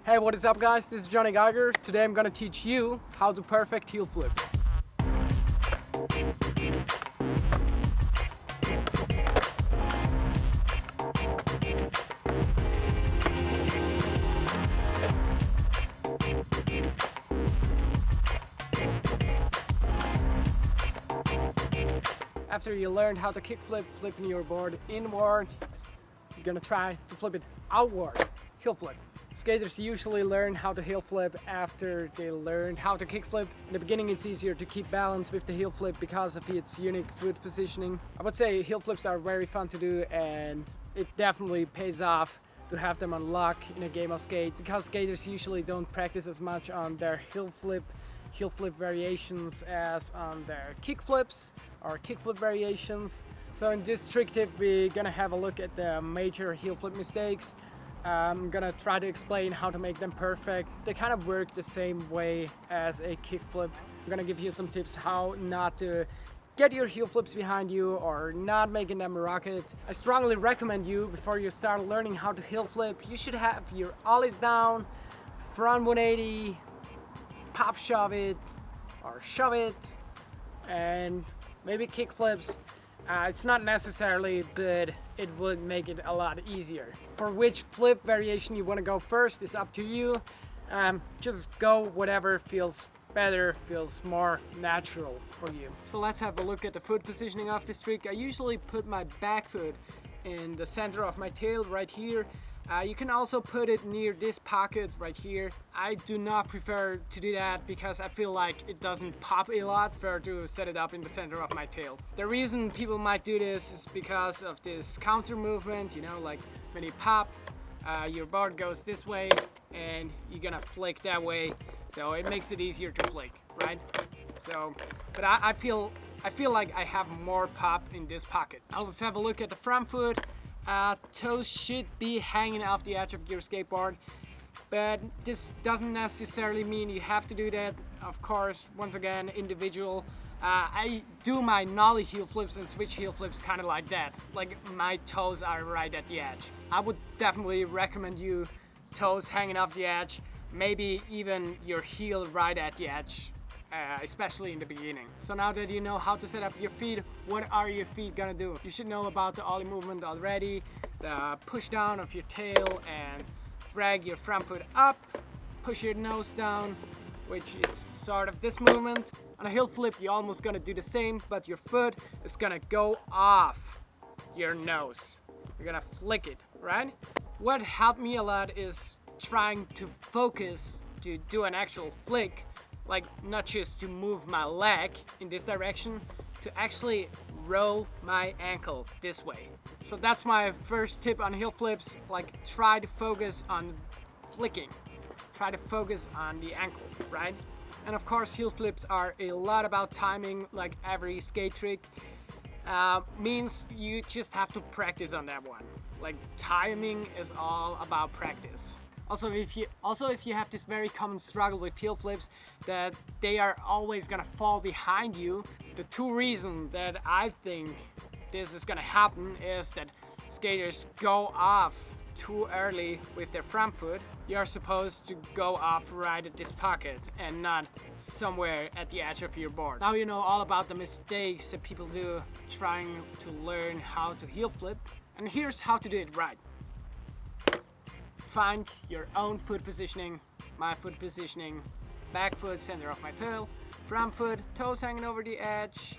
Hey, what is up guys? This is Jonny Geiger. Today I'm gonna teach you how to perfect heel flips. After you learned how to kickflip, flipping your board inward, you're gonna try to flip it outward, heel flip. Skaters usually learn how to heel flip after they learn how to kickflip. In the beginning it's easier to keep balance with the heel flip because of its unique foot positioning. I would say heel flips are very fun to do, and it definitely pays off to have them on lock in a game of skate, because skaters usually don't practice as much on their heel flip variations as on their kickflips or kickflip variations. So in this trick tip we're gonna have a look at the major heel flip mistakes. I'm gonna try to explain how to make them perfect. They kind of work the same way as a kickflip. I'm gonna give you some tips how not to get your heel flips behind you or not making them rocket. I strongly recommend you, before you start learning how to heel flip, you should have your ollies down, front 180, pop shove it or shove it, and maybe kickflips. It's not necessarily, but it would make it a lot easier. For which flip variation you want to go first is up to you. Just go whatever feels better, feels more natural for you. So let's have a look at the foot positioning of this trick. I usually put my back foot in the center of my tail right here. You can also put it near this pocket right here. I do not prefer to do that because I feel like it doesn't pop a lot. I prefer to set it up in the center of my tail. The reason people might do this is because of this counter movement, you know, like when you pop, your board goes this way and you're gonna flick that way. So it makes it easier to flick, right? So, but I feel like I have more pop in this pocket. Now let's have a look at the front foot. Toes should be hanging off the edge of your skateboard, but this doesn't necessarily mean you have to do that. Of course, once again, individual. I do my nollie heel flips and switch heel flips kind of like that, like my toes are right at the edge. I would definitely recommend you toes hanging off the edge, maybe even your heel right at the edge. Especially in the beginning. So now that you know how to set up your feet, what are your feet gonna do? You should know about the ollie movement already, the push down of your tail and drag your front foot up, push your nose down, which is sort of this movement. On a heel flip you're almost gonna do the same, but your foot is gonna go off your nose. You're gonna flick it, right? What helped me a lot is trying to focus to do an actual flick, like not just to move my leg in this direction, to actually roll my ankle this way. So that's my first tip on heel flips, like try to focus on flicking. Try to focus on the ankle, right? And of course heel flips are a lot about timing, like every skate trick. Means you just have to practice on that one. Like timing is all about practice. Also, if you have this very common struggle with heel flips, that they are always gonna fall behind you, the two reasons that I think this is gonna happen is that skaters go off too early with their front foot. You're supposed to go off right at this pocket and not somewhere at the edge of your board. Now you know all about the mistakes that people do trying to learn how to heel flip, and here's how to do it right. Find your own foot positioning. My foot positioning: back foot center of my tail, front foot toes hanging over the edge,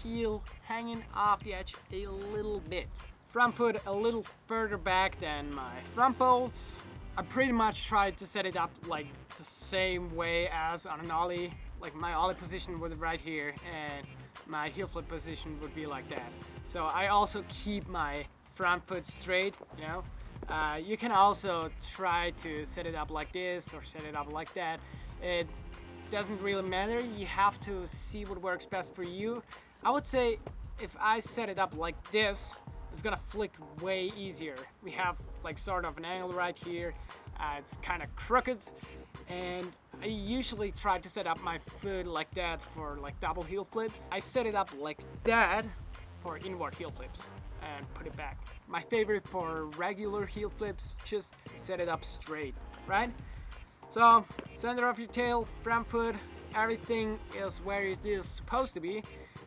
heel hanging off the edge a little bit, front foot a little further back than my front bolts. I pretty much tried to set it up like the same way as on an ollie. Like my ollie position would be right here and my heel flip position would be like that. So I also keep my front foot straight, you know. You can also try to set it up like this or set it up like that. It doesn't really matter. You have to see what works best for you. I would say if I set it up like this, it's gonna flick way easier. We have like sort of an angle right here. It's kind of crooked, and I usually try to set up my foot like that for like double heel flips. I set it up like that for inward heel flips and put it back. My favorite for regular heel flips, just set it up straight. right? So center of your tail, front foot, everything is where it is supposed to be.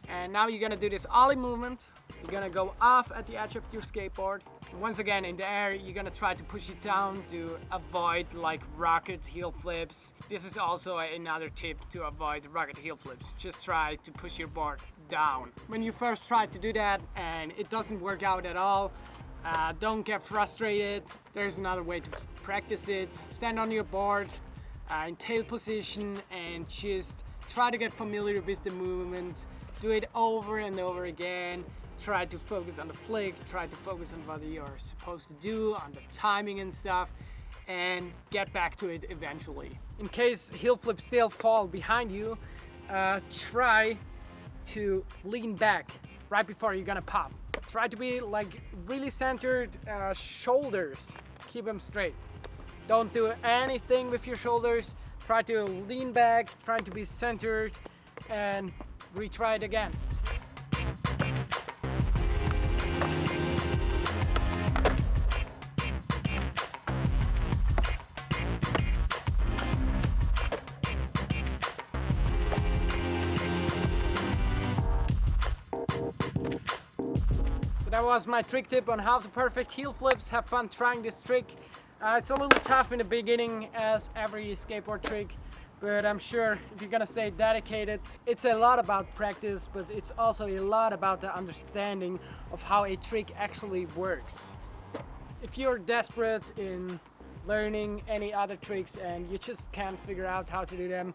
And now you're gonna do this ollie movement. You're gonna go off at the edge of your skateboard. And once again, in the air, you're gonna try to push it down to avoid like rocket heel flips. This is also another tip to avoid rocket heel flips. Just try to push your board down. When you first try to do that and it doesn't work out at all, don't get frustrated. There's another way to practice it. Stand on your board in tail position and just try to get familiar with the movement. Do it over and over again. Try to focus on the flick, try to focus on what you're supposed to do, on the timing and stuff, and get back to it eventually. In case heel flips still fall behind you, try to lean back right before you're gonna pop. Try to be like really centered, shoulders, keep them straight. Don't do anything with your shoulders. Try to lean back, try to be centered, and retry it again. So that was my trick tip on how to perfect heel flips. Have fun trying this trick. It's a little tough in the beginning, as every skateboard trick, but I'm sure if you're gonna stay dedicated, it's a lot about practice, but it's also a lot about the understanding of how a trick actually works. If you're desperate in learning any other tricks and you just can't figure out how to do them,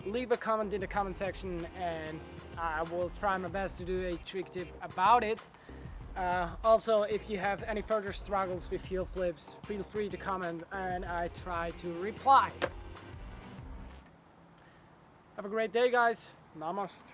leave a comment in the comment section and I will try my best to do a trick tip about it. Also, if you have any further struggles with heel flips, feel free to comment and I try to reply. Have a great day, guys. Namaste.